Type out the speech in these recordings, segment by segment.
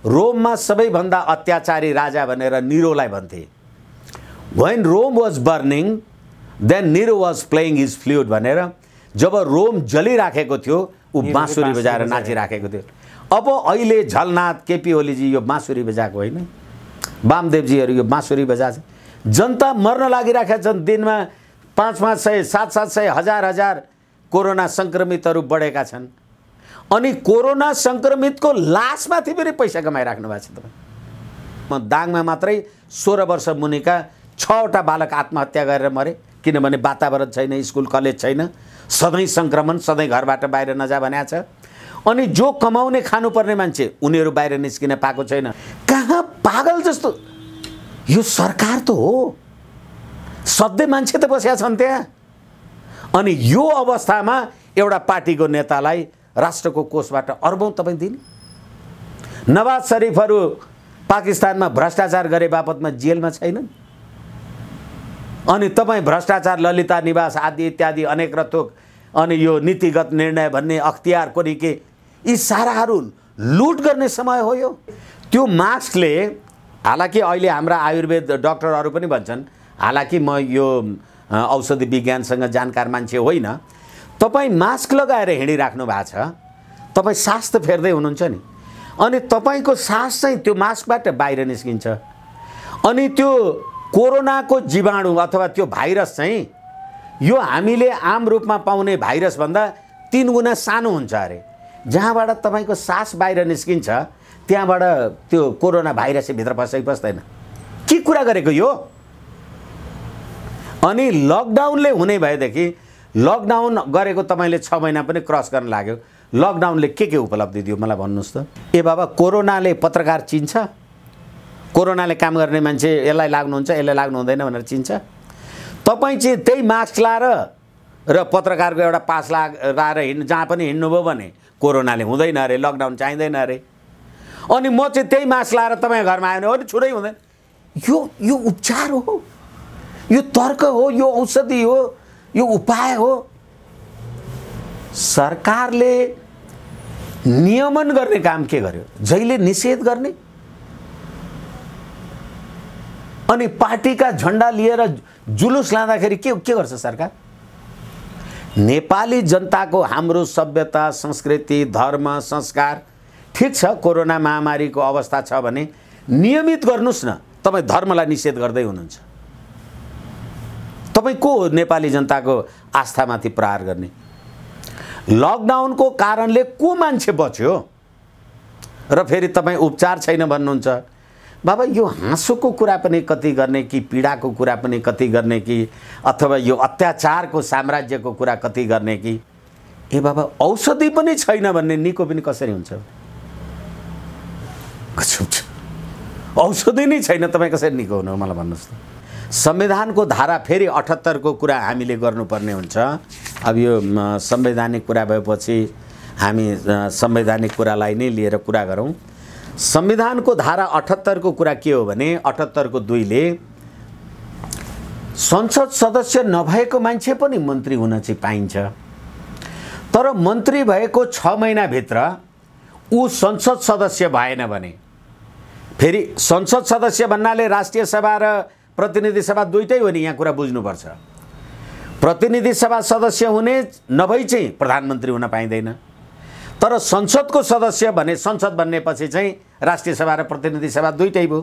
रोममा सबैभन्दा अत्याचारी राजा भनेर निरोलाई भन्थे। When Rome was burning, then Nero was playing his flute भनेर जब रोम जलिराखेको थियो ऊ बाँसुरी बजाएर नाचिराखेको थियो। अब अहिले झलनाथ केपी ओलीजी यो बाँसुरी बजाएको होइन, वामदेवजीहरू यो बाँसुरी बजाएको। जनता मर्न लागिराखेका छन्। दिनमा 500, 700, 1000 कोरोना सङ्क्रमितहरू बढेका छन्। अनि कोरोना सङ्क्रमितको लासमाथि पनि पैसा कमाइराख्नु भएको छ तपाईँ। म दाङमा मात्रै 16 वर्ष मुनिका 6वटा बालक आत्महत्या गरेर मरे, किनभने वातावरण छैन, स्कुल कलेज छैन, सधैँ सङ्क्रमण, सधैँ घरबाट बाहिर नजा भनेको छ। अनि जो कमाउने खानुपर्ने मान्छे उनीहरू बाहिर निस्किन पाएको छैन। कहाँ पागल जस्तो यो सरकार त हो, सधैँ मान्छे त बसेका छन् त्यहाँ। अनि यो अवस्थामा एउटा पार्टीको नेतालाई राष्ट्रको कोषबाट अर्बौं तपाईँ दिने। नवाज शरीफहरू पाकिस्तानमा भ्रष्टाचार गरे बापतमा जेलमा छैनन्। अनि तपाईँ भ्रष्टाचार, ललिता निवास आदि इत्यादि अनेक र थोक, अनि यो नीतिगत निर्णय भन्ने अख्तियार कोरीके यी साराहरू लुट गर्ने समय हो यो। त्यो मास्कले, हालाकि अहिले हाम्रा आयुर्वेद डाक्टरहरू पनि भन्छन्, हालाकि म यो औषधि विज्ञानसँग जानकार मान्छे होइन, तपाईँ मास्क लगाएर हिँडिराख्नु भएको छ, तपाईँ सास त फेर्दै हुनुहुन्छ नि, अनि तपाईँको सास चाहिँ त्यो मास्कबाट बाहिर निस्किन्छ। अनि त्यो कोरोनाको जीवाणु अथवा त्यो भाइरस चाहिँ यो हामीले आम रूपमा पाउने भाइरसभन्दा 3 गुणा सानो हुन्छ अरे। जहाँबाट तपाईँको सास बाहिर निस्किन्छ त्यहाँबाट त्यो कोरोना भाइरस भित्र पस्दैन। के कुरा गरेको यो? अनि लकडाउनले हुने भएदेखि, लकडाउन गरेको तपाईँले 6 महिना पनि क्रस गर्न लाग्यो, लकडाउनले के उपलब्धि दियो मलाई भन्नुहोस् त। ए बाबा, कोरोनाले पत्रकार चिन्छ? कोरोनाले काम गर्ने मान्छे यसलाई लाग्नुहुन्छ, यसलाई लाग्नु हुँदैन भनेर चिन्छ? तपाईँ चाहिँ त्यही मास्क लाएर र पत्रकारको एउटा पास लाएर हिँड्नु, जहाँ पनि हिँड्नुभयो भने कोरोनाले हुँदैन अरे, लकडाउन चाहिँदैन अरे। अनि म चाहिँ त्यही मास्क लाएर तपाईँ घरमा आयो भने छुटै हुँदैन। यो उपचार हो, यो तर्क हो, यो औषधि हो, यो उपाय हो। सरकारले नियमन गर्ने काम के गर्यो? जहिले निषेध गर्ने। अनि पार्टीका झण्डा लिएर जुलुस लाँदाखेरि के गर्छ सरकार? नेपाली जनताको, हाम्रो सभ्यता, संस्कृति, धर्म, संस्कार ठिक छ। कोरोना महामारीको अवस्था छ भने नियमित गर्नुस् न। तपाईँ धर्मलाई निषेध गर्दै हुनुहुन्छ। तपाईँ को हो नेपाली जनताको आस्थामाथि प्रहार गर्ने? लकडाउनको कारणले को मान्छे बच्यो र फेरि तपाईँ उपचार छैन भन्नुहुन्छ। बाबा, यो हाँसोको कुरा पनि कति गर्ने कि पीडाको कुरा पनि कति गर्ने कि अथवा यो अत्याचारको साम्राज्यको कुरा कति गर्ने कि? ए बाबा, औषधि पनि छैन भन्ने निको पनि कसरी हुन्छ? औषधि नै छैन, तपाईँ कसरी निको हुनु मलाई भन्नुहोस् त। संविधानको धारा फेरि 78 को कुरा हामीले गर्नुपर्ने हुन्छ। अब यो संवैधानिक कुरा भएपछि हामी संवैधानिक कुरालाई नै लिएर कुरा गरौँ। संविधानको धारा 78 को कुरा के हो भने 78 को 2 ले संसद सदस्य नभएको मान्छे पनि मन्त्री हुन चाहिँ पाइन्छ। तर मन्त्री भएको 6 महिनाभित्र ऊ संसद सदस्य भएन भने, फेरि संसद सदस्य भन्नाले राष्ट्रिय सभा र प्रतिनिधि सभा दुईटै हो नि, यहाँ कुरा बुझ्नुपर्छ। प्रतिनिधि सभा सदस्य हुने नभई चाहिँ प्रधानमन्त्री हुन पाइँदैन। तर संसदको सदस्य भने, संसद भन्नेपछि चाहिँ राष्ट्रिय सभा र प्रतिनिधि सभा दुईटै भयो।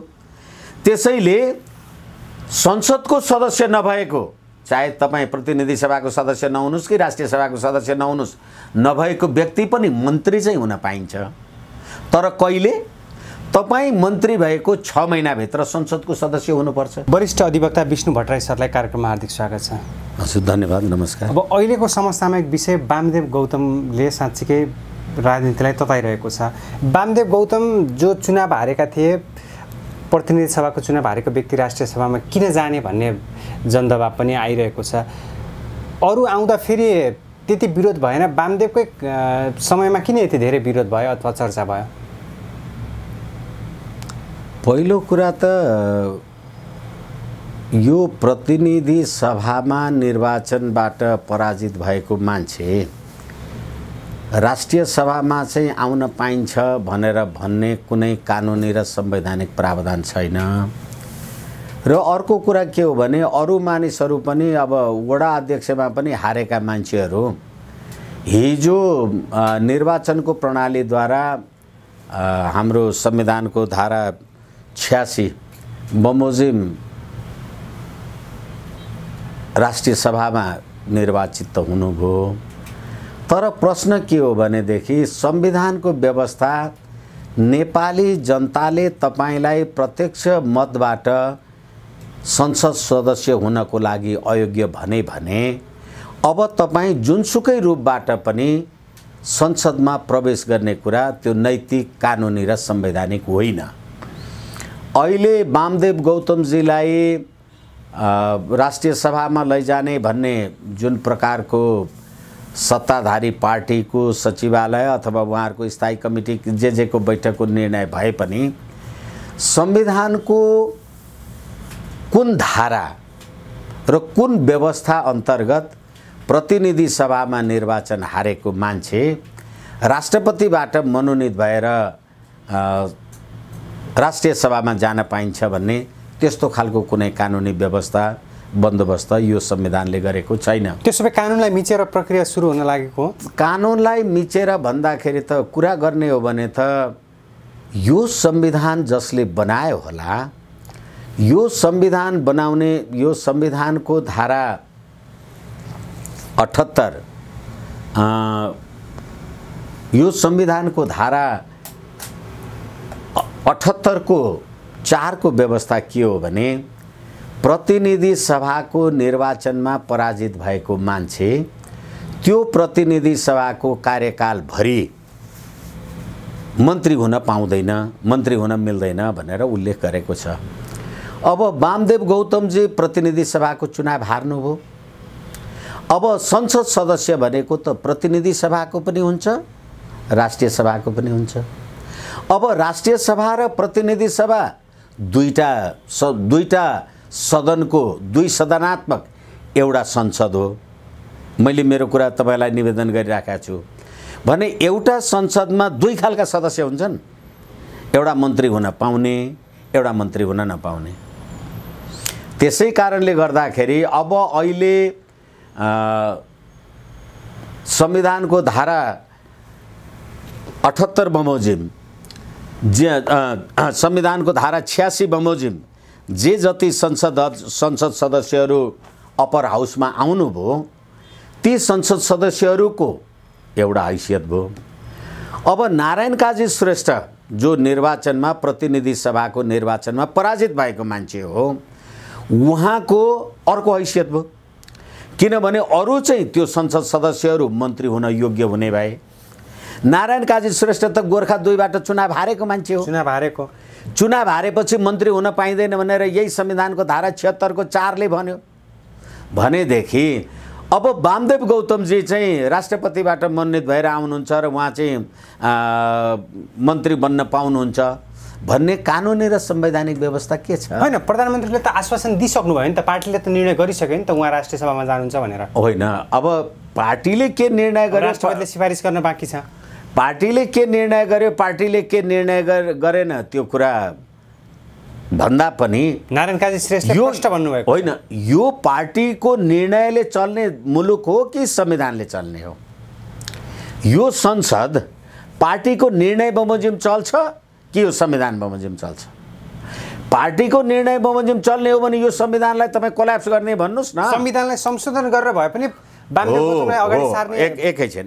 त्यसैले संसदको सदस्य नभएको, चाहे तपाईँ प्रतिनिधि सभाको सदस्य नहुनुहोस् कि राष्ट्रिय सभाको सदस्य नहुनुहोस्, नभएको व्यक्ति पनि मन्त्री चाहिँ हुन पाइन्छ। तर कहिले? तपाईँ मन्त्री भएको 6 महिनाभित्र संसदको सदस्य हुनुपर्छ। वरिष्ठ अधिवक्ता विष्णु भट्टराई सरलाई कार्यक्रममा हार्दिक स्वागत छ। हजुर, धन्यवाद, नमस्कार। अब अहिलेको समसामयिक विषय वामदेव गौतमले साँच्चीकै राजनीतिलाई तताइरहेको छ। वामदेव गौतम जो चुनाव हारेका थिए, प्रतिनिधि सभाको चुनाव हारेको व्यक्ति राष्ट्रिय सभामा किन जाने भन्ने जनदबाब पनि आइरहेको छ। अरू आउँदा फेरि त्यति विरोध भएन, वामदेवकै समयमा किन यति धेरै विरोध भयो अथवा चर्चा भयो? पहिलो कुरा त यो प्रतिनिधि सभामा निर्वाचनबाट पराजित भएको मान्छे राष्ट्रिय सभामा चाहिँ आउन पाइन्छ भनेर भन्ने कुनै कानुनी र संवैधानिक प्रावधान छैन। र अर्को कुरा के हो भने अरू मानिसहरू पनि अब वडा अध्यक्षमा पनि हारेका मान्छेहरू हिजो निर्वाचनको प्रणालीद्वारा हाम्रो संविधानको धारा 86 बमोजिम राष्ट्रिय सभामा निर्वाचित त हुनुभयो। तर प्रश्न के हो भनेदेखि संविधानको व्यवस्था नेपाली जनताले तपाईलाई प्रत्यक्ष मतबाट संसद सदस्य हुनको लागि अयोग्य भने अब तपाई जुनसुकै रूपबाट पनि संसदमा प्रवेश गर्ने कुरा त्यो नैतिक, कानुनी र संवैधानिक होइन। अहिले वामदेव गौतमजीलाई राष्ट्रिय सभामा लैजाने भन्ने जुन प्रकारको सत्ताधारी पार्टीको सचिवालय अथवा उहाँहरूको स्थायी कमिटी जेको बैठकको निर्णय भए पनि संविधानको कुन धारा र कुन व्यवस्था अन्तर्गत प्रतिनिधि सभामा निर्वाचन हारेको मान्छे राष्ट्रपतिबाट मनोनित भएर राष्ट्रिय सभामा जान पाइन्छ भन्ने त्यस्तो खालको कुनै कानुनी व्यवस्था बन्दोबस्त यो संविधानले गरेको छैन। त्यसो भए कानुनलाई मिचेर प्रक्रिया सुरु हुन लागेको? कानुनलाई मिचेर भन्दाखेरि त कुरा गर्ने हो भने त यो संविधान जसले बनायो होला, यो संविधान बनाउने, यो संविधानको धारा 78 यो संविधानको धारा 78 को 4 को व्यवस्था के हो भने प्रतिनिधि सभाको निर्वाचनमा पराजित भएको मान्छे त्यो प्रतिनिधि सभाको कार्यकाल भरि मन्त्री हुन पाउँदैन, मन्त्री हुन मिल्दैन भनेर उल्लेख गरेको छ। अब वामदेव गौतमजी प्रतिनिधि सभाको चुनाव हार्नुभयो। अब संसद सदस्य भनेको त प्रतिनिधि सभाको पनि हुन्छ, राष्ट्रिय सभाको पनि हुन्छ। अब राष्ट्रिय सभा र प्रतिनिधि सभा दुईटा सदनको, दुई सदनात्मक एउटा संसद हो। मैले मेरो कुरा तपाईलाई निवेदन गरिराखेको छु भने एउटा संसदमा दुई खालका सदस्य हुन्छन्, एउटा मन्त्री हुन पाउने, एउटा मन्त्री हुन नपाउने। त्यसै कारणले गर्दाखेरि अब अहिले संविधानको धारा 78 बमोजिम, संविधानको धारा 86 बमोजिम जे जति संसद सदस्यहरू अप्पर हाउसमा आउनुभयो ती संसद सदस्यहरूको एउटा हैसियत भयो। अब नारायण काजी श्रेष्ठ जो निर्वाचनमा, प्रतिनिधि सभाको निर्वाचनमा पराजित भएको मान्छे हो, उहाँको अर्को हैसियत भयो। किनभने अरू चाहिँ त्यो संसद सदस्यहरू मन्त्री हुन योग्य हुने भए। नारायण काजी श्रेष्ठ त गोर्खा 2 बाट चुनाव हारेको मान्छे हो। चुनाव हारेपछि मन्त्री हुन पाइँदैन भनेर यही संविधानको धारा 76 को 4 ले भन्यो। भनेदेखि अब वामदेव गौतमजी चाहिँ राष्ट्रपतिबाट मनोनित भएर आउनुहुन्छ र उहाँ चाहिँ मन्त्री बन्न पाउनुहुन्छ भन्ने कानुनी र संवैधानिक व्यवस्था के छ? हैन, प्रधानमन्त्रीले त आश्वासन दिइसक्नु भयो नि त, पार्टीले त निर्णय गरिसक्यो नि त उहाँ राष्ट्रिय सभामा जानुहुन्छ भनेर। होइन, अब पार्टीले के निर्णय गर्यो, राष्ट्रपतिले सिफारिस गर्न बाँकी छ। पार्टीले के निर्णय गर्यो, पार्टीले के निर्णय गरेन त्यो कुरा भन्दा पनि नारायण काजी श्रेष्ठले स्पष्ट भन्नुभएको होइन, यो पार्टीको निर्णयले चल्ने मुलुक हो कि संविधानले चल्ने हो? यो संसद पार्टीको निर्णय बमोजिम चल्छ कि यो संविधान बमोजिम चल्छ? पार्टीको निर्णय बमोजिम चल्ने हो भने यो संविधानलाई तपाईँ कोल्याप्स गर्ने भन्नुस् न। संविधानलाई संशोधन गरेर भए पनि अगाडि सार्ने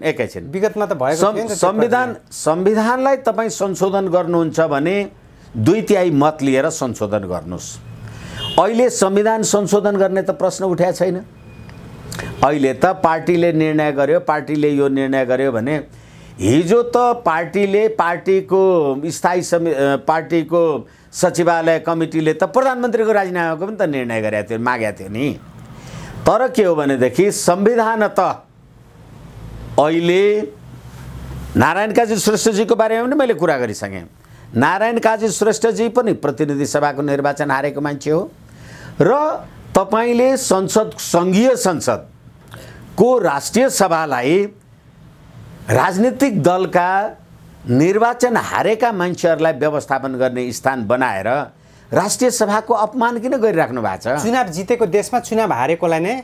एकैछिन विगतमा त भएको थियो नि त। संविधानलाई तपाईँ संशोधन गर्नुहुन्छ भने 2/3 मत लिएर संशोधन गर्नुस्। अहिले संविधान संशोधन गर्ने त प्रश्न उठेको छैन। अहिले त पार्टीले निर्णय गर्यो, पार्टीले यो निर्णय गर्यो भने हिजो त पार्टीले, पार्टीको स्थायी पार्टीको सचिवालय कमिटीले त प्रधानमन्त्रीको राजीनामाको पनि त निर्णय गरेको थियो, मागेको थियो नि। तर के हो भनेदेखि संविधान त अहिले नारायण काजी श्रेष्ठजीको बारेमा पनि मैले कुरा गरिसकेँ। नारायण काजी श्रेष्ठजी पनि प्रतिनिधि सभाको निर्वाचन हारेको मान्छे हो र तपाईले संसद, संघीय संसदको राष्ट्रिय सभालाई राजनीतिक दलका निर्वाचन हारेका मान्छेहरूलाई व्यवस्थापन गर्ने स्थान बनाएर राष्ट्रिय सभाको अपमान किन गरिराख्नु भएको छ? चुनाव जितेको देशमा चुनाव हारेकोलाई नै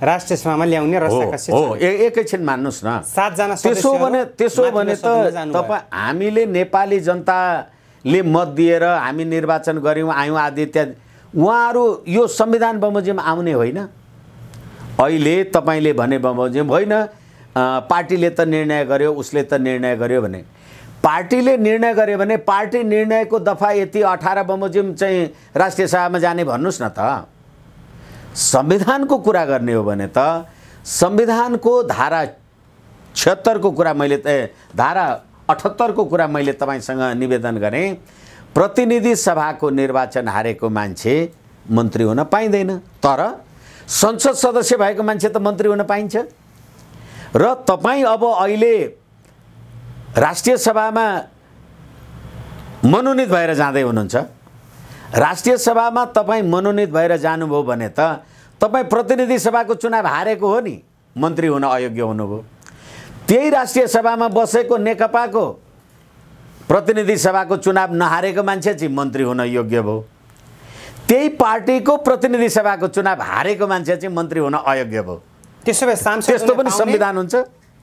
राष्ट्रिय सभामा ल्याउने रस्साकसी हो। एकैछिन मान्नुहोस् न। 7 जना त्यसो भने त तपाईँ हामीले नेपाली जनताले मत दिएर हामी निर्वाचन गऱ्यौँ आयौँ आदि इत्यादि, उहाँहरू यो संविधान बमोजिम आउने होइन। अहिले तपाईँले भने बमोजिम होइन, पार्टीले त निर्णय गर्यो उसले त निर्णय गर्यो भने, पार्टीले निर्णय गर्यो भने पार्टी निर्णयको दफा यति 18 बमोजिम चाहिँ राष्ट्रिय सभामा जाने भन्नुहोस् न त। संविधानको कुरा गर्ने हो भने त संविधानको धारा 76 को कुरा मैले धारा 78 को कुरा मैले तपाईसँग निवेदन गरेँ। प्रतिनिधि सभाको निर्वाचन हारेको मान्छे मन्त्री हुन पाइँदैन, तर संसद सदस्य भएको मान्छे त मन्त्री हुन पाइन्छ। र तपाईँ अब अहिले राष्ट्रिय सभामा मनोनित भएर जाँदै हुनुहुन्छ, राष्ट्रिय सभामा तपाईँ मनोनित भएर जानुभयो भने त तपाईँ प्रतिनिधि सभाको चुनाव हारेको हो नि, मन्त्री हुन अयोग्य हुनुभयो। त्यही राष्ट्रिय सभामा बसेको नेकपाको प्रतिनिधि सभाको चुनाव नहारेको मान्छे चाहिँ मन्त्री हुन योग्य भयो। त्यही पार्टीको प्रतिनिधि सभाको चुनाव हारेको मान्छे चाहिँ मन्त्री हुन अयोग्य भयो। त्यसो भए सांसद त्यस्तो पनि संविधान हुन्छ?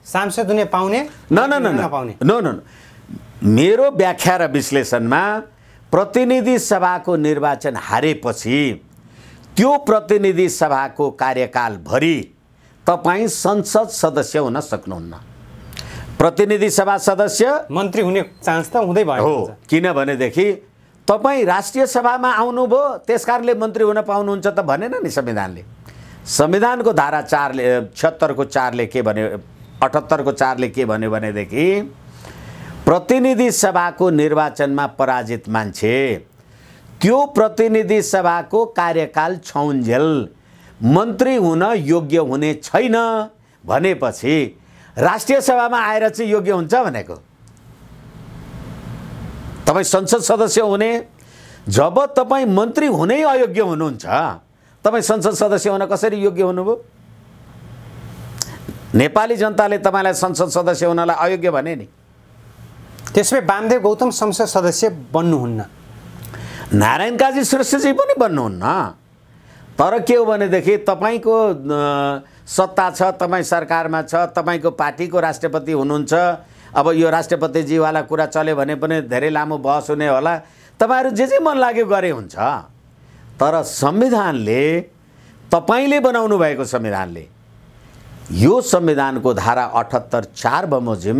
सांसद हुने पाउने न। मेरो व्याख्या र विश्लेषणमा प्रतिनिधि सभाको निर्वाचन हारेपछि त्यो प्रतिनिधि सभाको कार्यकालभरि तपाईँ संसद सदस्य हुन सक्नुहुन्न। प्रतिनिधि सभा सदस्य मन्त्री हुने चान्स त हुँदै भयो हो, किनभनेदेखि तपाईँ राष्ट्रिय सभामा आउनुभयो त्यसकारणले मन्त्री हुन पाउनुहुन्छ त भनेन नि संविधानले। संविधानको धारा 76 को 4 ले के भन्यो, 78 को 4 ले के भन्यो भनेदेखि प्रतिनिधि सभाको निर्वाचनमा पराजित मान्छे त्यो प्रतिनिधि सभाको कार्यकाल छौन्जेल मन्त्री हुन योग्य हुने छैन भनेपछि राष्ट्रिय सभामा आएर चाहिँ योग्य हुन्छ भनेको। तपाईँ संसद सदस्य हुने, जब तपाईँ मन्त्री हुनै अयोग्य हुनुहुन्छ तपाईँ संसद सदस्य हुन कसरी योग्य हुनुभयो? नेपाली जनताले तपाईँलाई संसद सदस्य हुनलाई अयोग्य भने नि। त्यसमै वामदेव गौतम संसद सदस्य बन्नुहुन्न, नारायण काजी श्रेष्ठजी पनि बन्नुहुन्न। तर के हो भनेदेखि तपाईँको सत्ता छ, तपाईँ सरकारमा छ, तपाईँको पार्टीको राष्ट्रपति हुनुहुन्छ। अब यो राष्ट्रपतिजीवाला कुरा चल्यो भने पनि धेरै लामो बहस हुने होला, तपाईँहरू जे मन लाग्यो गरे हुन्छ। तर संविधानले, तपाईँले बनाउनु भएको संविधानले, यो संविधानको धारा 78(4) बमोजिम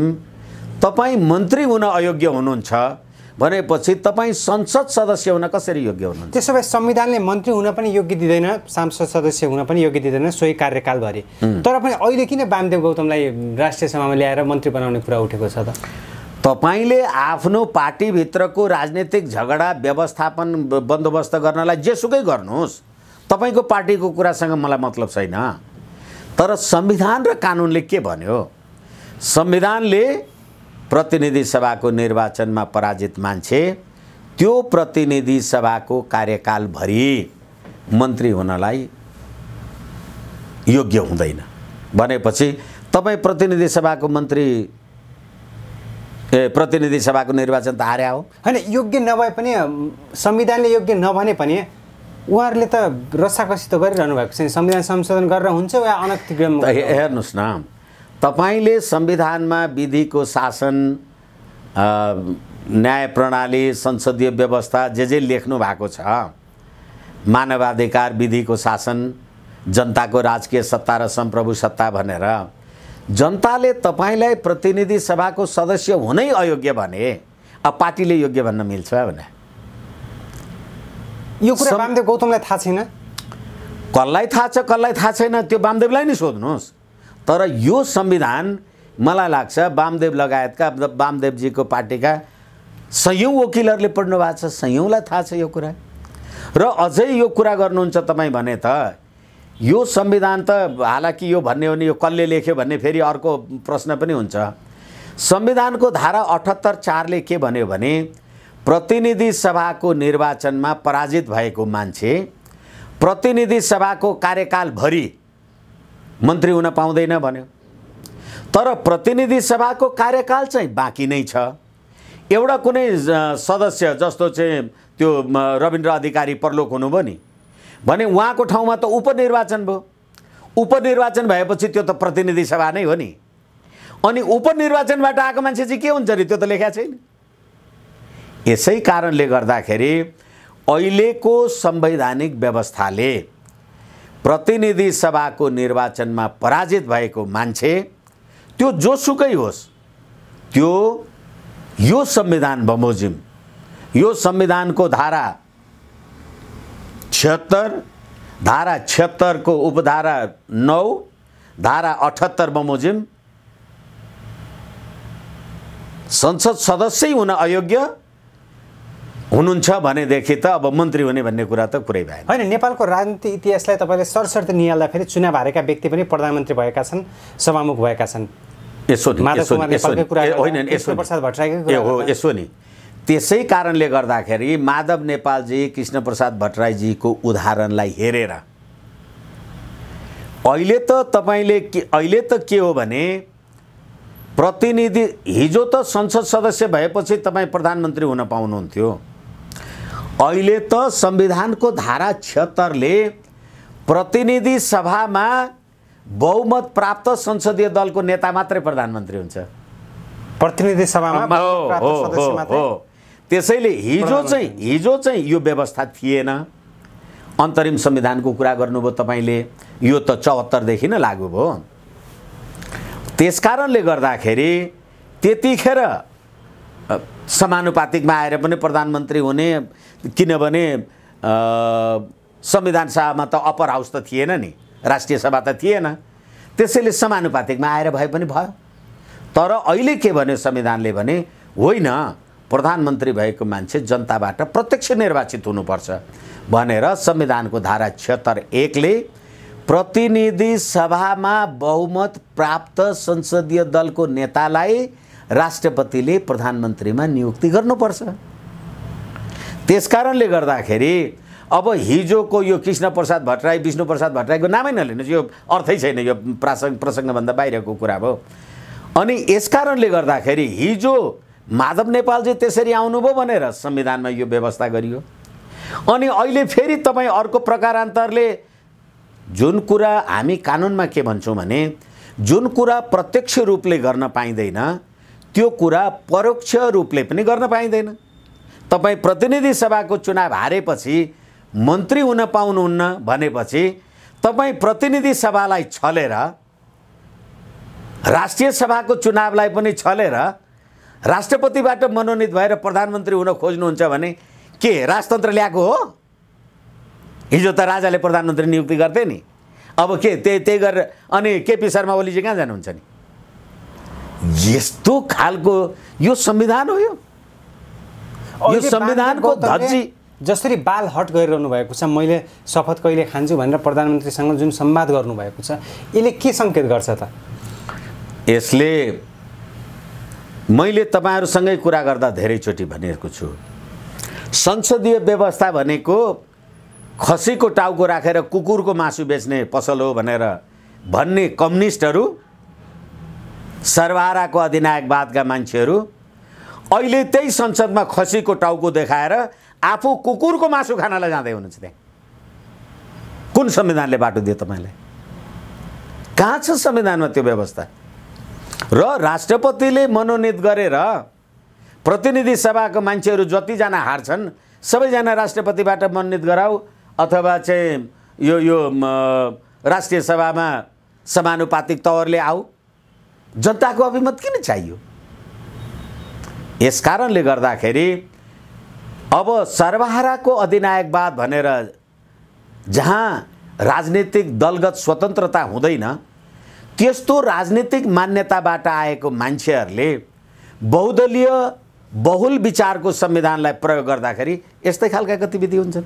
तपाईँ मन्त्री हुन अयोग्य हुनुहुन्छ भनेपछि तपाईँ संसद सदस्य हुन कसरी योग्य हुनुहुन्छ? त्यसो भए संविधानले मन्त्री हुन पनि योग्य दिँदैन, सांसद सदस्य हुन पनि योग्य दिँदैन सोही कार्यकालभरि। तर पनि अहिले किन वामदेव गौतमलाई राष्ट्रिय सभामा ल्याएर मन्त्री बनाउने कुरा उठेको छ त? तपाईले आफ्नो पार्टीभित्रको राजनीतिक झगडा व्यवस्थापन बन्दोबस्त गर्नलाई जेसुकै गर्नुहोस्, तपाईँको पार्टीको कुरासँग मलाई मतलब छैन। तर संविधान र कानुनले के भन्यो? संविधानले प्रतिनिधि सभाको निर्वाचनमा पराजित मान्छे त्यो प्रतिनिधि सभाको कार्यकालभरि मन्त्री हुनलाई योग्य हुँदैन भनेपछि तपाईँ प्रतिनिधि सभाको निर्वाचन त हार्या हो हैन। योग्य नभए पनि संविधानले योग्य नभने पनि उहाँहरूले त रस्साकसी त गरिरहनु भएको छ। संविधान संशोधन गरेर हुन्छ वा अनतिक्रम? हेर्नुहोस् न, तपाईले संविधानमा विधिको शासन, न्याय प्रणाली, संसदीय व्यवस्था जे लेख्नु भएको छ, मानवाधिकार, विधिको शासन, जनताको राजकीय सत्ता र संप्रभु सत्ता भनेर जनताले तपाईलाई प्रतिनिधि सभाको सदस्य हुनै अयोग्य भने अब पार्टीले योग्य भन्न मिल्छ भने? यो कुरा वामदेव गौतमलाई थाहा छैन? कसलाई थाहा छ कसलाई थाहा छैन त्यो वामदेवलाई नै सोध्नुहोस्। तर यो संविधान मलाई लाग्छ वामदेव लगायतका वामदेवजीको पार्टीका सयौं वकिलहरूले पढ्नु भएको छ, सयौंलाई थाहा छ यो कुरा। र अझै यो कुरा गर्नुहुन्छ तपाईँ भने त यो संविधान त हालाकि यो भन्ने हो नि यो कसले लेख्यो भन्ने फेरि अर्को प्रश्न पनि हुन्छ। संविधानको धारा 78(4) ले के भन्यो भने प्रतिनिधि सभाको निर्वाचनमा पराजित भएको मान्छे प्रतिनिधि सभाको कार्यकालभरि मन्त्री हुन पाउँदैन भन्यो। तर प्रतिनिधि सभाको कार्यकाल चाहिँ बाँकी नै छ। एउटा कुनै सदस्य जस्तो चाहिँ त्यो रविन्द्र अधिकारी परलोक हुनुभयो नि भने उहाँको ठाउँमा त उपनिर्वाचन भयो। उपनिर्वाचन भएपछि त्यो त प्रतिनिधि सभा नै हो नि। अनि उपनिर्वाचनबाट आएको मान्छे चाहिँ के हुन्छ नि, त्यो त लेखा छैन। यसै कारणले गर्दाखेरि अहिलेको संवैधानिक व्यवस्थाले प्रतिनिधि सभाको निर्वाचनमा पराजित भएको मान्छे त्यो जोसुकै होस्, त्यो यो संविधान बमोजिम, यो संविधानको धारा 76, धारा 76 को उपधारा 9, धारा 78 बमोजिम संसद सदस्य हुन अयोग्य हुनुहुन्छ भनेदेखि त अब मन्त्री हुने भन्ने कुरा त कुरै भएन। होइन, नेपालको राजनीतिक इतिहासलाई तपाईँले सरसर्ती निहाल्दाखेरि चुनाव हारेका व्यक्ति पनि प्रधानमन्त्री भएका छन्, सभामुख भएका छन्। यसो नि त्यसै कारणले गर्दाखेरि माधव नेपालजी, कृष्ण प्रसाद भट्टराईजीको उदाहरणलाई हेरेर अहिले त के हो भने प्रतिनिधि, हिजो त संसद सदस्य भएपछि तपाईँ प्रधानमन्त्री हुन पाउनुहुन्थ्यो। अहिले त संविधानको धारा 76 ले प्रतिनिधि सभामा बहुमत प्राप्त संसदीय दलको नेता मात्रै प्रधानमन्त्री हुन्छ। प्रतिनिधि सभामा सदस्य मात्रै। त्यसैले हिजो चाहिँ यो व्यवस्था थिएन। अन्तरिम संविधानको कुरा गर्नुभयो तपाईले, यो त 74 देखि नै लागू भयो। त्यसकारणले गर्दाखेरि त्यतिखेर समानुपातिकमा आएर पनि प्रधानमन्त्री हुने, किनभने संविधान सभामा त अप्पर हाउस त थिएन नि, राष्ट्रिय सभा त थिएन। त्यसैले समानुपातिकमा आएर भए पनि भयो। तर अहिले के भन्यो संविधानले भने होइन, प्रधानमन्त्री भएको मान्छे जनताबाट प्रत्यक्ष निर्वाचित हुनुपर्छ भनेर संविधानको धारा 76(1) ले प्रतिनिधि सभामा बहुमत प्राप्त संसदीय दलको नेतालाई राष्ट्रपतिले प्रधानमन्त्रीमा नियुक्ति गर्नुपर्छ। त्यसकारणले गर्दाखेरि अब हिजोको यो कृष्ण प्रसाद भट्टराई, विष्णु प्रसाद भट्टराईको नामै नलिनुहोस्, यो अर्थै छैन, यो प्रसङ्गभन्दा बाहिरको कुरा भयो। अनि यसकारणले गर्दाखेरि हिजो माधव नेपालजी त्यसरी आउनुभयो भनेर संविधानमा यो व्यवस्था गरियो। अनि अहिले फेरि तपाईँ अर्को प्रकारान्तरले जुन कुरा हामी कानुनमा के भन्छौँ भने जुन कुरा प्रत्यक्ष रूपले गर्न पाइँदैन त्यो कुरा परोक्ष रूपले पनि गर्न पाइँदैन। तपाईँ प्रतिनिधि सभाको चुनाव हारेपछि मन्त्री हुन पाउनुहुन्न भनेपछि तपाईँ प्रतिनिधि सभालाई छलेर, राष्ट्रिय सभाको चुनावलाई पनि छलेर राष्ट्रपतिबाट मनोनित भएर प्रधानमन्त्री हुन खोज्नुहुन्छ भने के राजतन्त्र ल्याएको हो? हिजो त राजाले प्रधानमन्त्री नियुक्ति गर्थे नि, अब के त्यही गरेर अनि केपी शर्मा ओली चाहिँ कहाँ जानुहुन्छ नि? यस्तो खालको यो संविधान हो। यो संविधानको धज्जी जसरी बाल हट गरिरहनु भएको छ, मैले शपथ कहिले खान्छु भनेर प्रधानमन्त्रीसँग जुन संवाद गर्नुभएको छ, यसले के सङ्केत गर्छ त? यसले मैले तपाईहरुसँगै कुरा गर्दा धेरैचोटि भनेको छु, संसदीय व्यवस्था भनेको खसीको टाउको राखेर कुकुरको मासु बेच्ने पसल हो भनेर भन्ने कम्युनिस्टहरू, सर्वहाराको अधिनायकवादका मान्छेहरू अहिले त्यही संसदमा खसीको टाउको देखाएर आफू कुकुरको मासु खानलाई जाँदै हुनुहुन्छ। त्यहाँ कुन संविधानले बाटो दियो तपाईलाई? कहाँ छ संविधानमा त्यो व्यवस्था? र राष्ट्रपतिले मनोनित गरेर प्रतिनिधि सभाको मान्छेहरू जतिजना हार्छन् सबैजना राष्ट्रपतिबाट मनोनित गराऊ, अथवा चाहिँ यो राष्ट्रिय सभामा समानुपातिक तवरले आऊ। जनताको अभिमत किन चाहियो? यस कारणले गर्दाखेरि अब सर्वहाराको अधिनायकवाद भनेर जहाँ राजनीतिक दलगत स्वतन्त्रता हुँदैन, त्यस्तो राजनीतिक मान्यताबाट आएको मान्छेहरूले बहुदलीय बहुल विचारको संविधानलाई प्रयोग गर्दाखेरि यस्तै खालका गतिविधि हुन्छन्।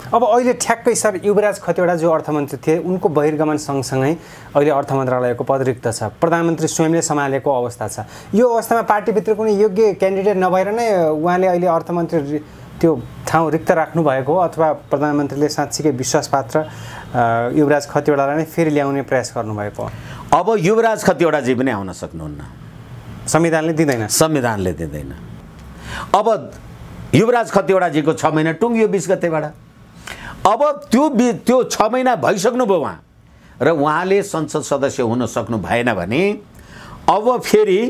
अब अहिले ठ्याक्कै सर युवराज खतिवडा जो अर्थमन्त्री थिए उनको बहिर्गमन सँगसँगै अहिले अर्थ मन्त्रालयको पद रिक्त छ, प्रधानमन्त्री स्वयंले सम्हालेको अवस्था छ। यो अवस्थामा पार्टीभित्र कुनै योग्य क्यान्डिडेट नभएर नै उहाँले अहिले अर्थमन्त्री त्यो ठाउँ रिक्त राख्नु भएको हो, अथवा प्रधानमन्त्रीले साँच्चीकै विश्वासपात्र युवराज खतिवडालाई नै फेरि ल्याउने प्रयास गर्नुभएको हो? अब युवराज खतिवडाजी पनि आउन सक्नुहुन्न, संविधानले दिँदैन। संविधानले दिँदैन। अब युवराज खतिवडाजीको 6 महिना टुङ्गियो 20 गतेबाट। अब त्यो 6 महिना भइसक्नुभयो उहाँ, र उहाँले संसद सदस्य हुन सक्नु भएन भने अब फेरि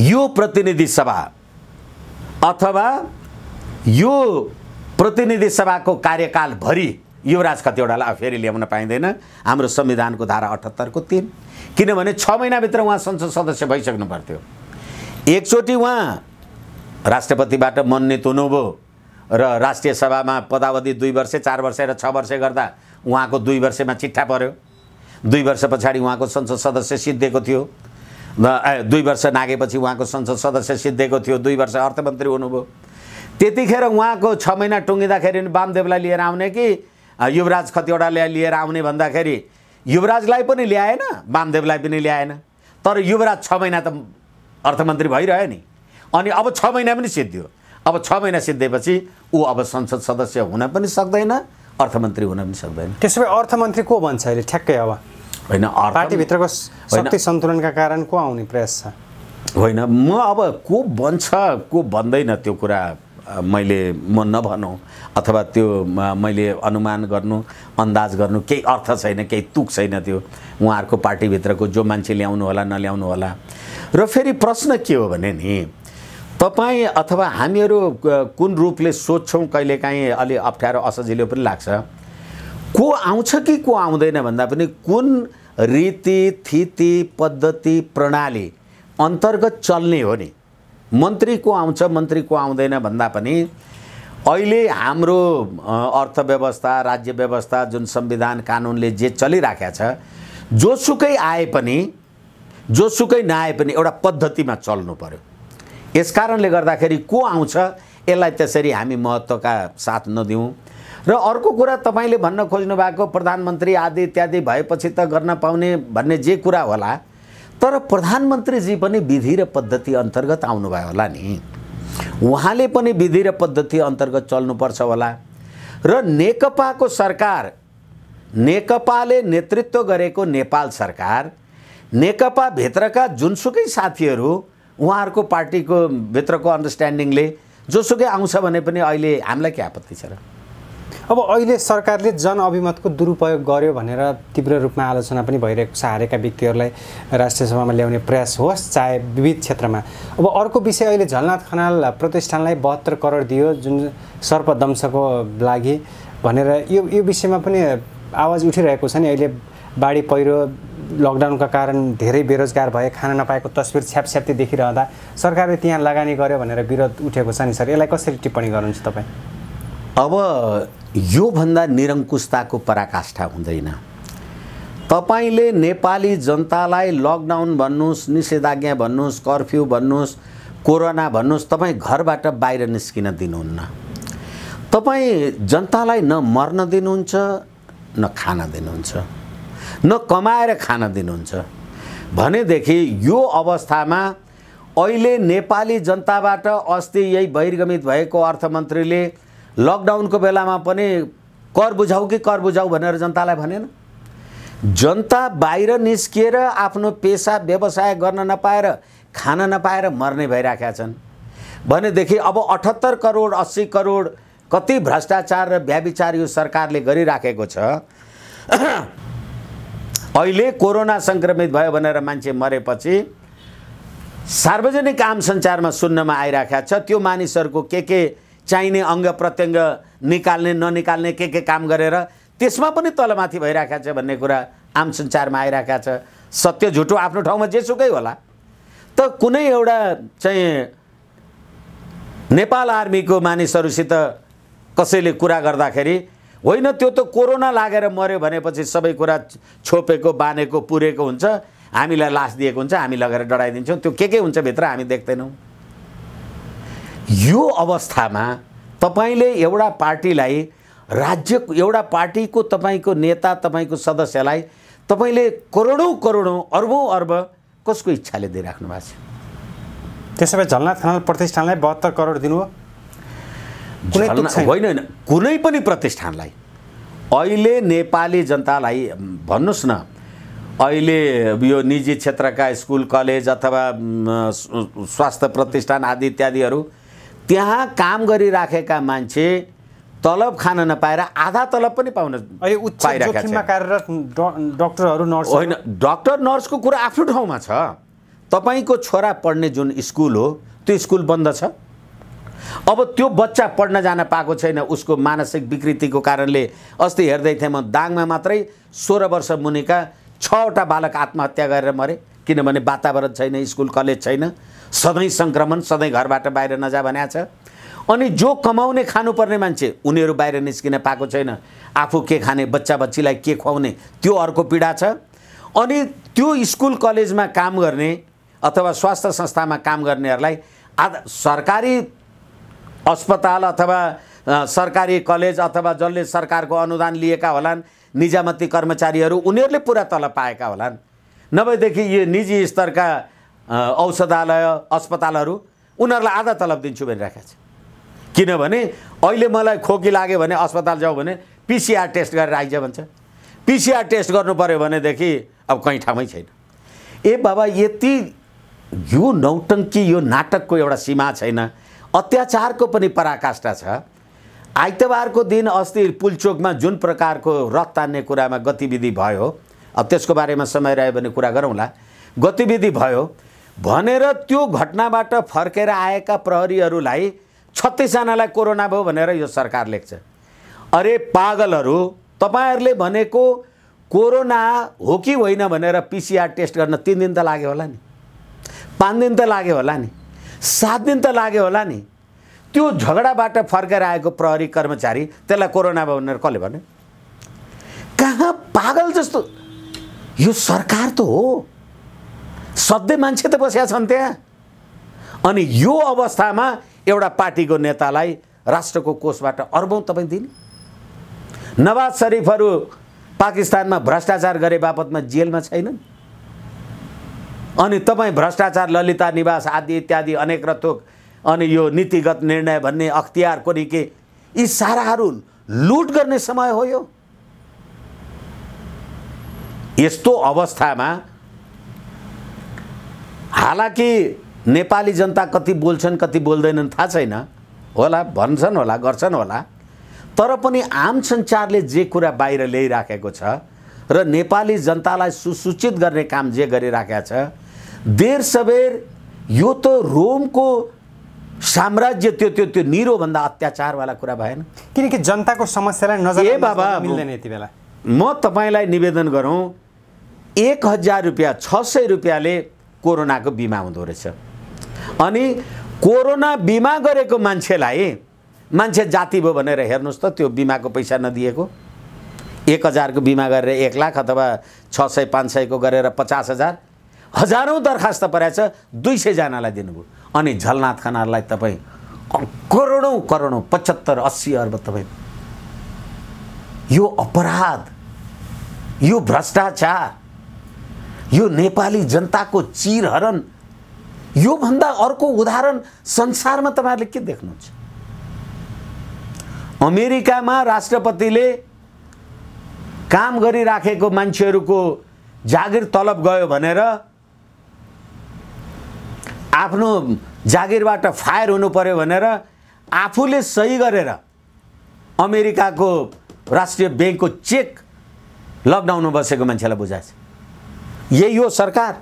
यो प्रतिनिधि सभा अथवा यो प्रतिनिधि सभाको कार्यकालभरि युवराज खतिवडालाई फेरि ल्याउन पाइँदैन हाम्रो संविधानको धारा 78 को 3, किनभने 6 महिनाभित्र उहाँ संसद सदस्य भइसक्नु पर्थ्यो। एकचोटि उहाँ राष्ट्रपतिबाट मनोनित हुनुभयो र राष्ट्रिय सभामा पदावधि 2 वर्ष 4 वर्ष र 6 वर्ष गर्दा उहाँको 2 वर्षमा चिट्ठा पर्यो। 2 वर्ष पछाडि उहाँको संसद सदस्य सिद्धिएको थियो, 2 वर्ष नागेपछि उहाँको संसद सदस्य सिद्धिएको थियो, 2 वर्ष अर्थमन्त्री हुनुभयो। त्यतिखेर उहाँको 6 महिना टुङ्गिँदाखेरि वामदेवलाई लिएर आउने कि युवराज खतिवडालाई लिएर आउने भन्दाखेरि युवराजलाई पनि ल्याएन, वामदेवलाई पनि ल्याएन, तर युवराज 6 महिना त अर्थमन्त्री भइरह्यो नि। अनि अब 6 महिना पनि सिद्धियो। अब 6 महिना सिद्धेपछि ऊ अब संसद सदस्य हुन पनि सक्दैन, अर्थमन्त्री हुन पनि सक्दैन। त्यसो भए अर्थमन्त्री को बन्छ अहिले ठ्याक्कै? अब होइन, पार्टीभित्रको शक्ति सन्तुलनका कारण को आउने प्रयास छ? होइन, म अब को बन्छ को बन्दैन त्यो कुरा म नभनौँ, अथवा त्यो मैले अनुमान गर्नु अन्दाज गर्नु केही अर्थ छैन, केही तुक छैन। त्यो उहाँहरूको पार्टीभित्रको जो मान्छे ल्याउनु होला नल्याउनु होला। र फेरि प्रश्न के हो भने नि, तपाईँ अथवा हामीहरू कुन रूपले सोध्छौँ कहिलेकाहीँ अलि अप्ठ्यारो असजिलो पनि लाग्छ। को आउँछ कि को आउँदैन भन्दा पनि कुन रीति थिति पद्धति प्रणाली अन्तर्गत चल्ने हो नि। मन्त्री को आउँछ मन्त्री को आउँदैन भन्दा पनि अहिले हाम्रो अर्थव्यवस्था राज्य व्यवस्था जुन संविधान कानुनले जे चलिराखेको छ, जोसुकै आए पनि जोसुकै नआए पनि एउटा पद्धतिमा चल्नु पर्यो। यसकारणले गर्दाखेरि को आउँछ यसलाई त्यसरी हामी महत्त्वका साथ नदिउँ। र अर्को कुरा तपाईँले भन्न खोज्नु भएको प्रधानमन्त्री आदि इत्यादि भएपछि त गर्न पाउने भन्ने जे कुरा होला, तर प्रधानमन्त्रीजी पनि विधि र पद्धति अन्तर्गत आउनुभयो होला नि। उहाँले पनि विधि र पद्धति अन्तर्गत चल्नुपर्छ होला। र नेकपाको सरकार, नेकपाले नेतृत्व गरेको नेपाल सरकार, नेकपा भित्रका जुनसुकै साथीहरू उहाँहरूको पार्टीको भित्रको अन्डरस्ट्यान्डिङले जोसुकै आउँछ भने पनि अहिले हामीलाई के आपत्ति छ र? अब अहिले सरकारले जनअभिमतको दुरुपयोग गर्यो भनेर तीव्र रूपमा आलोचना पनि भइरहेको छ। हारेका व्यक्तिहरूलाई राष्ट्रिय सभामा ल्याउने प्रयास होस् चाहे विविध क्षेत्रमा। अब अर्को विषय, अहिले झलनाथ खनाल प्रतिष्ठानलाई 72 करोड दियो जुन सर्पदंशको लागि भनेर यो विषयमा पनि आवाज उठिरहेको छ नि। अहिले बाढी पहिरो लकडाउनका कारण धेरै बेरोजगार भए, खान नपाएको तस्बिर छ्यापछ्याप्ती देखिरहँदा सरकारले त्यहाँ लगानी गर्यो भनेर विरोध उठेको छ नि सर, यसलाई कसरी टिप्पणी गर्नुहुन्छ तपाईँ? अब योभन्दा निरङ्कुशताको पराकाष्ठा हुँदैन। तपाईँले नेपाली जनतालाई लकडाउन भन्नुहोस्, निषेधाज्ञा भन्नुहोस्, कर्फ्यू भन्नुहोस्, कोरोना भन्नुहोस्, तपाईँ घरबाट बाहिर निस्किन दिनुहुन्न। तपाईँ जनतालाई न मर्न दिनुहुन्छ, न खान दिनुहुन्छ, न कमाएर खान दिनुहुन्छ। भनेदेखि यो अवस्थामा अहिले नेपाली जनताबाट अस्ति यही बहिर्गमित भएको अर्थमन्त्रीले लकडाउनको बेलामा पनि कर बुझाऊ कि कर बुझाऊ भनेर जनतालाई भनेन। जनता बाहिर निस्किएर आफ्नो पेसा व्यवसाय गर्न नपाएर, खान नपाएर मर्ने भइराखेका छन्। भनेदेखि अब 78 करोड 80 करोड कति भ्रष्टाचार र व्याभिचार यो सरकारले गरिराखेको छ। अहिले कोरोना संक्रमित भयो भनेर मान्छे मरेपछि सार्वजनिक आम सञ्चारमा सुन्नमा आइराखेको छ त्यो मानिसहरूको के चाहिने अङ्ग प्रत्यङ्ग निकाल्ने ननिकाल्ने के काम गरेर त्यसमा पनि तलमाथि भइराखेको छ भन्ने कुरा आम सञ्चारमा आइराखेको छ। सत्य झुटो आफ्नो ठाउँमा जेसुकै होला, त कुनै एउटा चाहिँ नेपाल आर्मीको मानिसहरूसित कसैले कुरा गर्दाखेरि होइन त्यो त कोरोना लागेर मर्यो भनेपछि सबै कुरा छोपेको बानेको पुरेको हुन्छ, हामीलाई लास दिएको हुन्छ, हामी लगेर डढाइदिन्छौँ, त्यो के हुन्छ भित्र हामी देख्दैनौँ। यो अवस्थामा तपाईले एउटा पार्टीलाई, राज्य एउटा पार्टीको तपाईको नेता तपाईको सदस्यलाई तपाईले करोडौं करोडौं अर्बौं अर्ब कसको इच्छाले दिइराख्नु भएको छ? त्यसो भए झलनाथ खनाल प्रतिष्ठानलाई 72 करोड दिनु हो? होइन, कुनै पनि प्रतिष्ठानलाई अहिले नेपाली जनतालाई भन्नुस् न, अहिले यो निजी क्षेत्रका स्कुल कलेज अथवा स्वास्थ्य प्रतिष्ठान आदि इत्यादिहरू त्यहाँ काम गरिराखेका मान्छे तलब खान नपाएर आधा तलब पनि पाउन अहिले उच्च जोखिममा कार्यरत डाक्टरहरू नर्स होइन, डाक्टर नर्सको कुरा आफ्नो ठाउँमा छ। तपाईको छोरा पढ्ने जुन स्कुल हो त्यो स्कुल बन्द छ। अब त्यो बच्चा पढ्न जान पाएको छैन, उसको मानसिक विकृतिको कारणले। अस्ति हेर्दै थिएँ म, दाङमा मात्रै 16 वर्ष मुनिका 6वटा बालक आत्महत्या गरेर मरे, किनभने वातावरण छैन, स्कुल कलेज छैन, सधैँ सङ्क्रमण, सधैँ घरबाट बाहिर नजा भनेको छ। अनि जो कमाउने खानुपर्ने मान्छे उनीहरू बाहिर निस्किन पाएको छैन, आफू के खाने, बच्चा बच्चीलाई के खुवाउने, त्यो अर्को पीडा छ। अनि त्यो स्कुल कलेजमा काम गर्ने अथवा स्वास्थ्य संस्थामा काम गर्नेहरूलाई सरकारी अस्पताल अथवा सरकारी कलेज अथवा जसले सरकारको अनुदान लिएका होलान्, निजामती कर्मचारीहरू, उनीहरूले पुरा तलब पाएका होलान्। नभएदेखि यो निजी स्तरका औषधालय अस्पतालहरू उनीहरूलाई आधा तलब दिन्छु भनिराखेको छ। किनभने अहिले मलाई खोकी लाग्यो भने अस्पताल जाऊ भने PCR टेस्ट गरेर आइज भन्छ। PCR टेस्ट गर्नु पर्यो भनेदेखि अब कहीँ ठाउँमै छैन। ए बाबा, यति यो नौटङ्की, यो नाटकको एउटा सीमा छैन, अत्याचारको पनि पराकाष्ठा छ। आइतबारको दिन अस्ति पुलचोकमा जुन प्रकारको रथ तान्ने कुरामा गतिविधि भयो, अब त्यसको बारेमा समय रह्यो भने कुरा गरौँला, गतिविधि भयो भनेर त्यो घटनाबाट फर्केर आएका प्रहरीहरूलाई 36 जनालाई कोरोना भयो भनेर यो सरकार लेख्छ। अरे पागलहरू, तपाईहरूले भनेको कोरोना हो कि होइन भनेर PCR टेस्ट गर्न 3 दिन त लाग्यो होला नि, 5 दिन त लाग्यो होला नि, 7 दिन त लाग्यो होला नि। त्यो झगडाबाट फर्केर आएको प्रहरी कर्मचारी त्यसलाई कोरोना भयो भनेर कसले भन्यो? कहाँ पागल जस्तो, यो सरकार त हो, सधैँ मान्छे त बसेका छन् त्यहाँ। अनि यो अवस्थामा एउटा पार्टीको नेतालाई राष्ट्रको कोषबाट अर्बौं तपाईँ दिने? नवाज शरीफहरू पाकिस्तानमा भ्रष्टाचार गरे बापतमा जेलमा छैनन्। अनि तपाईँ भ्रष्टाचार, ललिता निवास आदि इत्यादि अनेक र थोक, अनि यो नीतिगत निर्णय भन्ने अख्तियार कोनी के, यी साराहरू लुट गर्ने समय हो यो। यस्तो अवस्थामा हालाकि नेपाली जनता कति बोल्छन् कति बोल्दैनन् थाहा छैन होला, भन्छन् होला, गर्छन् होला, तर पनि आम सञ्चारले जे कुरा बाहिर ल्याइराखेको छ र नेपाली जनतालाई सुसूचित गर्ने काम जे गरिराखेको छ, देर सबेर यो त रोमको साम्राज्य त्यो त्यो त्यो निरोभन्दा अत्याचारवाला कुरा भएन। किनकि जनताको समस्यालाई नजर बाबा मिल्दैन यति बेला। म तपाईँलाई निवेदन गरौँ, 1000 रुपियाँ 600 रुपियाँले कोरोनाको बिमा हुँदो रहेछ। अनि कोरोना बिमा गरेको मान्छेलाई मान्छे जाति भयो भनेर हेर्नुहोस् त, त्यो बिमाको पैसा नदिएको। 1000 को बिमा गरेर 1 लाख अथवा 600 500 को गरेर 50,000, हजारौं दरखास्त परेछ, 200 जनालाई दिनुभयो। अनि झलनाथ खनाललाई तपाईँ करोडौं करोडौं 75-80 अर्ब तपाईँ, यो अपराध, यो भ्रष्टाचार, यो नेपाली जनताको चिरहरण, यो भन्दा अर्को उदाहरण संसारमा तपाईहरुले के देख्नुहुन्छ? अमेरिकामा राष्ट्रपतिले काम गरिराखेको मान्छेहरुको जागिर तलब गयो भनेर आफ्नो जागिरबाट फायर हुनु पर्यो भनेर आफूले सही गरेर अमेरिकाको राष्ट्रिय बैंकको चेक लकडाउनमा बसेको मान्छेलाई बुझाएछ। यही हो सरकार।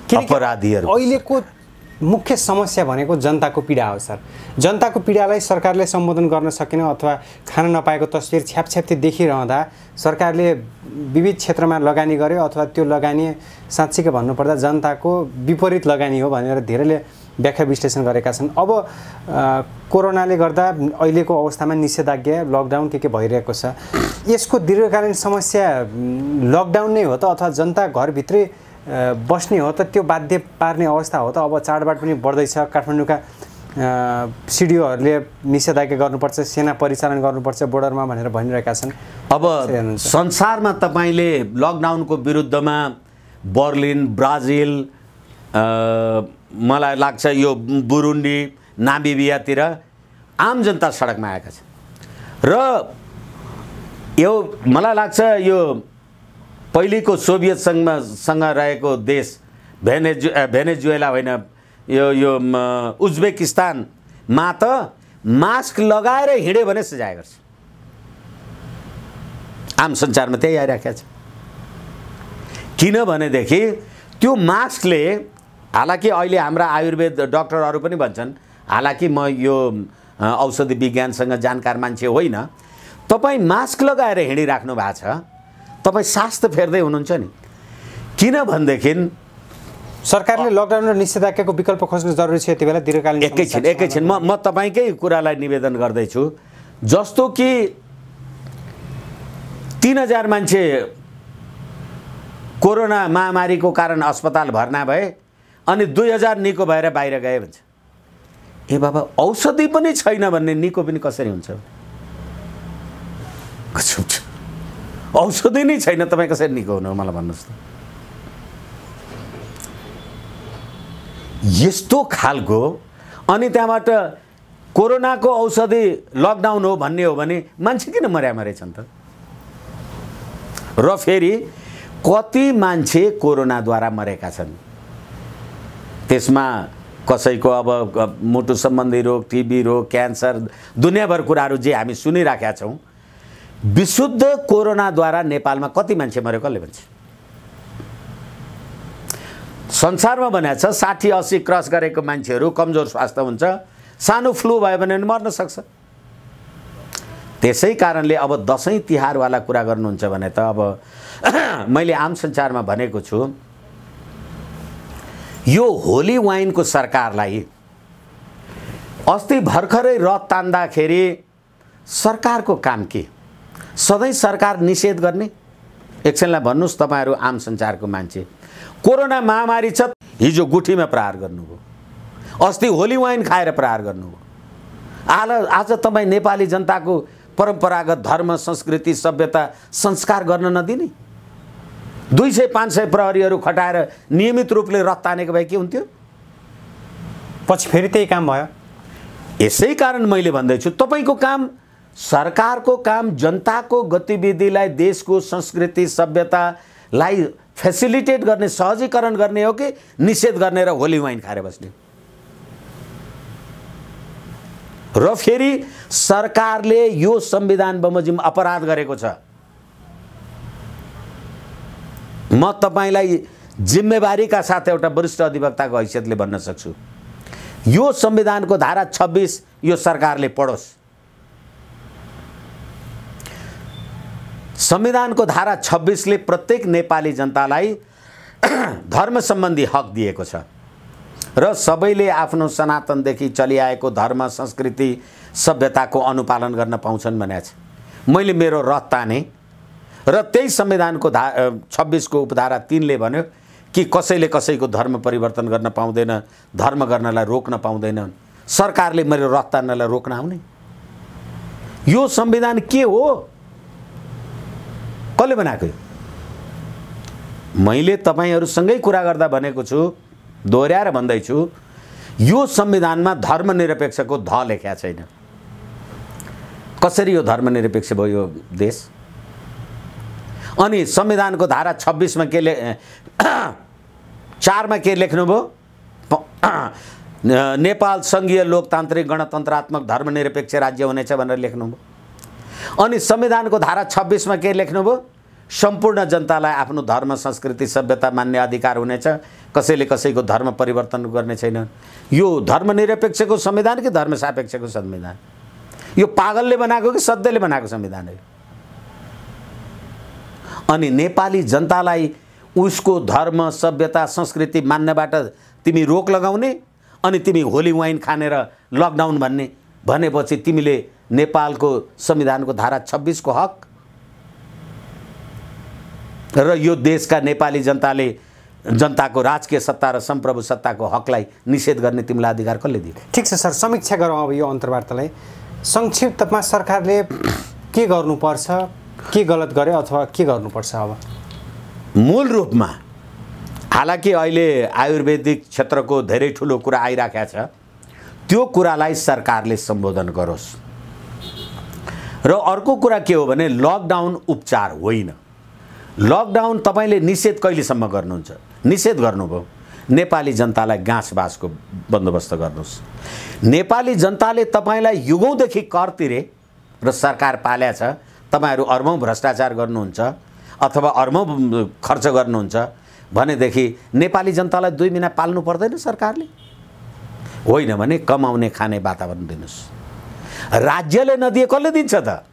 अपराधीहरु अहिलेको मुख्य समस्या भनेको जनताको पीडा हो सर। जनताको पीडालाई सरकारले सम्बोधन गर्न सकेन अथवा खान नपाएको तस्बिर छ्यापछ्याप्ती देखिरहँदा सरकारले विविध क्षेत्रमा लगानी गर्यो अथवा त्यो लगानी साँच्चीकै भन्नुपर्दा जनताको विपरीत लगानी हो भनेर धेरैले व्याख्या विश्लेषण गरेका छन्। अब कोरोनाले गर्दा अहिलेको अवस्थामा निषेधाज्ञा लकडाउन के भइरहेको छ, यसको दीर्घकालीन समस्या लकडाउन नै हो त अथवा जनता घरभित्रै बस्ने हो त, त्यो बाध्य पार्ने अवस्था हो त? अब चाडबाड पनि बढ्दैछ, काठमाडौँका सिडिओहरूले निषेधाज्ञा गर्नुपर्छ, सेना परिचालन गर्नुपर्छ बोर्डरमा भनेर भनिरहेका छन्। अब संसारमा तपाईले लकडाउनको विरुद्धमा बर्लिन, ब्राजिल, मलाई लाग्छ यो बुरुन्डी, नामिबियातिर आम जनता सडकमा आएका छन् र यो मलाई लाग्छ यो पहिलेको सोभियत सँग रहेको देश भेनेजुएला होइन यो उज्बेकिस्तानमा त मास्क लगाएर हिँड्यो भने सजाय गर्छ। आम सञ्चारमा त्यही आइराखेको छ। किनभनेदेखि त्यो मास्कले, हालाकि अहिले हाम्रा आयुर्वेद डाक्टरहरू पनि भन्छन्, हालाकि म यो औषधि विज्ञानसँग जानकार मान्छे होइन, तपाईँ मास्क लगाएर हिँडिराख्नु भएको छ, तपाईँ स्वास्थ्य फेर्दै हुनुहुन्छ नि। किनभनेदेखि सरकारले लकडाउन र निषेधाज्ञाको विकल्प खोज्नु जरुरी छ यति बेला दीर्घकालीन। एकैछिन म तपाईँकै कुरालाई निवेदन गर्दैछु। जस्तो कि 3000 मान्छे कोरोना महामारीको कारण अस्पताल भर्ना भए अनि 2000 निको भएर बाहिर गए भन्छ। ए बाबा, औषधि पनि छैन भन्ने निको पनि कसरी हुन्छ? औषधि नै छैन, तपाईँ कसरी निको हुनु मलाई भन्नुहोस् त। यस्तो खालको, अनि त्यहाँबाट कोरोनाको औषधि लकडाउन हो भन्ने हो भने मान्छे किन मरेछन् त? र फेरि कति मान्छे कोरोनाद्वारा मरेका छन्, त्यसमा कसैको अब मुटु सम्बन्धी रोग, टिबी रोग, क्यान्सर, दुनियाँभर कुराहरू जे हामी सुनिराखेका छौँ। विशुद्ध कोरोनाद्वारा नेपालमा कति मान्छे मर्यो कसले भन्छ? संसारमा भनेको छ 60-80 क्रस गरेको मान्छेहरू कमजोर स्वास्थ्य हुन्छ, सानो फ्लू भयो भने मर्न सक्छ। त्यसै कारणले अब दसैँ तिहारवाला कुरा गर्नुहुन्छ भने त अब मैले आम सञ्चारमा भनेको छु, यो होली वाइनको सरकारलाई अस्ति भर्खरै रथ तान्दाखेरि सरकारको काम के? सधैँ सरकार निषेध गर्ने? एकछिनलाई भन्नुहोस् तपाईँहरू आम सञ्चारको मान्छे, कोरोना महामारी छ, हिजो गुठीमा प्रहार गर्नुभयो, अस्ति होली वाइन खाएर प्रहार गर्नुभयो। आज तपाईँ नेपाली जनताको परम्परागत धर्म, संस्कृति, सभ्यता, संस्कार गर्न नदिने? 200-500 प्रहरीहरू खटाएर नियमित रूपले रथ तानेको भए के हुन्थ्यो? पछि फेरि त्यही काम भयो। यसै कारण मैले भन्दैछु, तपाईँको काम, सरकारको काम जनताको गतिविधिलाई, देशको संस्कृति सभ्यतालाई फेसिलिटेट गर्ने, सहजीकरण गर्ने हो कि निषेध गर्ने र होली वाइन खाएर बस्ने? र फेरि सरकारले यो संविधान बमोजिम अपराध गरेको छ। म तपाईलाई जिम्मेवारीका साथ एउटा वरिष्ठ अधिवक्ताको हैसियतले भन्न सक्छु, यो संविधानको धारा 26 यो सरकारले पढोस्। संविधानको धारा 26 ले प्रत्येक नेपाली जनतालाई धर्म सम्बन्धी हक दिएको छ र सबैले आफ्नो सनातनदेखि चलिआएको धर्म, संस्कृति, सभ्यताको अनुपालन गर्न पाउँछन् भनेको छ। मैले मेरो रथ ताने र त्यही संविधानको 26 को उपधारा 3 ले भन्यो कि कसैले कसैको धर्म परिवर्तन गर्न पाउँदैन, धर्म गर्नलाई रोक्न पाउँदैन। सरकारले मेरो रथ तान्नलाई रोक्न आउने? यो संविधान के हो? कसले बनाएको? मैले तपाईहरुसँगै कुरा गर्दा भनेको छु, दोहोर्याएर भन्दैछु, यो संविधानमा धर्मनिरपेक्षको ध लेख्या छैन। कसरी यो धर्मनिरपेक्ष भयो यो देश? अनि संविधानको धारा 26 मा के 4 मा के लेख्नुभयो? नेपाल संघीय लोकतान्त्रिक गणतन्त्रात्मक धर्मनिरपेक्ष राज्य हुनेछ भनेर लेख्नुभयो। अनि संविधानको धारा 26 मा के लेख्नुभयो? सम्पूर्ण जनतालाई आफ्नो धर्म, संस्कृति, सभ्यता मान्ने अधिकार हुनेछ, कसैले कसैको धर्म परिवर्तन गर्ने छैन। यो धर्मनिरपेक्षको संविधान कि धर्मसापेक्षको संविधान? यो पागलले बनाएको कि सधैँले बनाएको संविधान हो? अनि नेपाली जनतालाई उसको धर्म, सभ्यता, संस्कृति मान्नबाट तिमी रोक लगाउने अनि तिमी होली वाइन खानेर लकडाउन भन्ने भनेपछि तिमीले नेपालको संविधानको धारा 26 को हक र यो देशका नेपाली जनताले जनताको राजकीय सत्ता र सम्प्रभु सत्ताको हकलाई निषेध गर्ने तिमीलाई अधिकार कसले दियो? ठीक छ सर, समीक्षा गरौँ अब यो अन्तर्वार्तालाई। संक्षिप्तमा सरकारले के गर्नुपर्छ, के गलत गरे अथवा के गर्नुपर्छ अब? मूल रूपमा हालाकि अहिले आयुर्वेदिक क्षेत्रको धेरै ठुलो कुरा आइराखेको छ, त्यो कुरालाई सरकारले सम्बोधन गरोस्। र अर्को कुरा के हो भने लकडाउन उपचार होइन। लकडाउन तपाईँले निषेध कहिलेसम्म गर्नुहुन्छ? निषेध गर्नुभयो, नेपाली जनतालाई घाँसबासको बन्दोबस्त गर्नुहोस्। नेपाली जनताले तपाईँलाई युगौँदेखि कर तिरे र सरकार पाल्या छ, तपाईँहरू अर्बौँ भ्रष्टाचार गर्नुहुन्छ अथवा अर्बौँ खर्च गर्नुहुन्छ भनेदेखि नेपाली जनतालाई 2 महिना पाल्नु पर्दैन सरकारले? होइन भने कमाउने खाने वातावरण दिनुहोस्। राज्यले नदिए कसले दिन्छ त?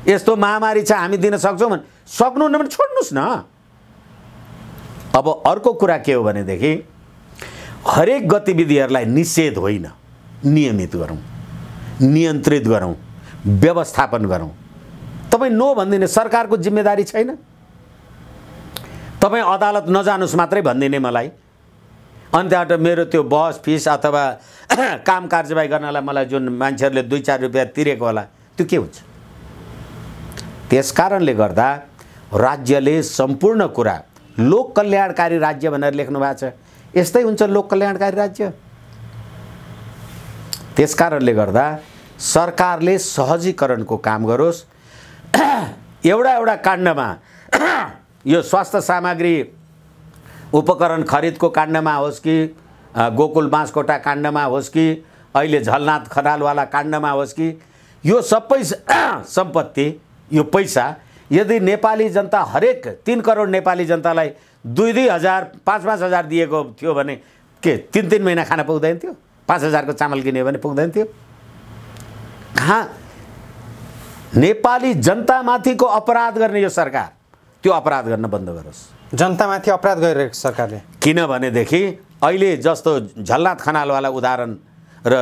यस्तो महामारी छ हामी दिन सक्छौँ भने सक्नुहुन्न भने छोड्नुहोस् न। अब अर्को कुरा के हो भनेदेखि हरेक गतिविधिहरूलाई निषेध होइन, नियमित गरौँ, नियन्त्रित गरौँ, व्यवस्थापन गरौँ। तपाईँ नो भनिदिने सरकारको जिम्मेदारी छैन। तपाईँ अदालत नजानुस् मात्रै भनिदिने मलाई, अनि त्यहाँबाट मेरो त्यो बहस फिस अथवा काम कारबाही गर्नलाई मलाई जुन मान्छेहरूले 2-4 रुपियाँ तिरेको होला त्यो के हुन्छ? त्यस कारणले गर्दा राज्यले सम्पूर्ण कुरा लोक कल्याणकारी राज्य भनेर लेख्नु भएको छ, यस्तै हुन्छ लोक कल्याणकारी राज्य। त्यस कारणले गर्दा सरकारले सहजीकरणको काम गरोस्। एउटा काण्डमा यो स्वास्थ्य सामग्री उपकरण खरिदको काण्डमा होस् कि गोकुल बाँसकोटा काण्डमा होस् कि अहिले झलनाथ खनालवाला काण्डमा होस् कि यो सबै सम्पत्ति, यो पैसा यदि नेपाली जनता हरेक 3 करोड नेपाली जनतालाई 2-2 हजार 5-5 हजार दिएको थियो भने के 3-3 महिना खान पुग्दैन थियो? 5 हजारको चामल किन्यो भने पुग्दैन थियो? कहाँ? नेपाली जनतामाथिको अपराध गर्ने यो सरकार त्यो अपराध गर्न बन्द गरोस्। जनतामाथि अपराध गरिरहेको सरकारले। किनभनेदेखि अहिले जस्तो झलनाथ खनालवाला उदाहरण र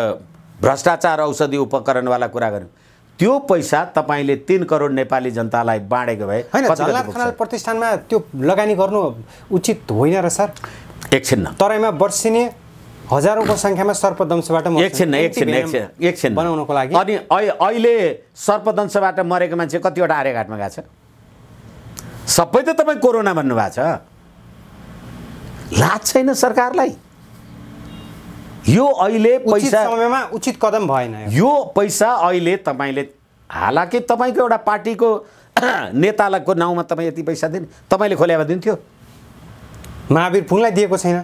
भ्रष्टाचार औषधि उपकरणवाला कुरा गर्नु, त्यो पैसा तपाईँले 3 करोड नेपाली जनतालाई बाँडेको भए हैन, झलनाथ खनाल प्रतिष्ठानमा त्यो लगानी गर्नु उचित होइन र सर? एकछिन तराईमा वर्षिने हजारौंको संख्यामा सर्पदंशबाट एकछिन बनाउनको लागि अनि अहिले सर्पदंशबाट मरेको मान्छे कतिवटा आर्यघाटमा गएको छ? सबै त तपाईँ कोरोना भन्नुभएको छ। लाज छैन सरकारलाई? यो अहिले पैसा समयमा उचित कदम भएन। यो पैसा अहिले तपाईँले हालाकि तपाईँको एउटा पार्टीको नेताको नाउँमा तपाईँ यति पैसा दिने, तपाईँले खोलेवा दिन्थ्यो? महावीर पुङलाई दिएको छैन,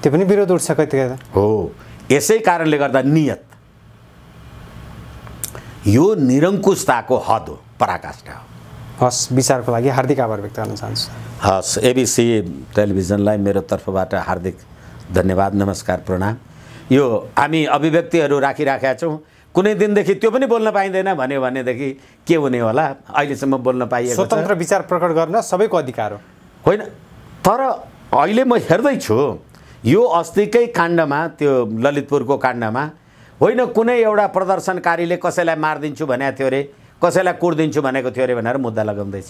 त्यो पनि विरोध उठ्छ कतिकता हो। यसै कारणले गर्दा नियत यो निरङ्कुशताको हद हो, पराकाष्ठा हो। हस्, विचारको लागि हार्दिक आभार व्यक्त गर्न चाहन्छु। हस्, एबिसी टेलिभिजनलाई मेरो तर्फबाट हार्दिक धन्यवाद, नमस्कार, प्रणाम। यो हामी अभिव्यक्तिहरू राखिराखेका छौँ, कुनै दिनदेखि त्यो पनि बोल्न पाइँदैन भन्यो भनेदेखि के हुने होला? अहिलेसम्म बोल्न पाइएको छ। स्वतन्त्र विचार प्रकट गर्न सबैको अधिकार हो, होइन? तर अहिले म हेर्दैछु यो अस्तिकै काण्डमा, त्यो ललितपुरको काण्डमा होइन, कुनै एउटा प्रदर्शनकारीले कसैलाई मारिदिन्छु भनेको थियो अरे, कसैलाई कुट्दिन्छु भनेको थियो अरे भनेर मुद्दा लगाउँदैछ।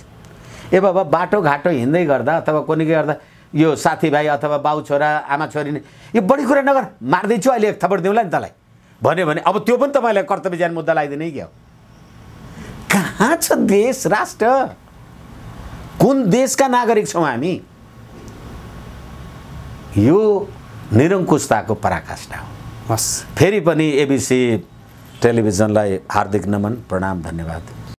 ए बाबा, बाटोघाटो हिँड्दै गर्दा अथवा कुनै गर्दा यो साथीभाइ अथवा बाउ छोरा आमा छोरी यो बढी कुरा नगर, मारिदिन्छु अहिले 1 थप्पड दिउँला नि तँलाई भन्यो भने अब त्यो पनि तपाईँलाई कर्तव्यज्ञान मुद्दा लगाइदिने क्या हो? कहाँ छ देश, राष्ट्र? कुन देशका नागरिक छौँ हामी? यो निरङ्कुशताको पराकाष्ठा हो। हस्, फेरि पनि एबिसी टेलिभिजनलाई हार्दिक नमन, प्रणाम, धन्यवाद।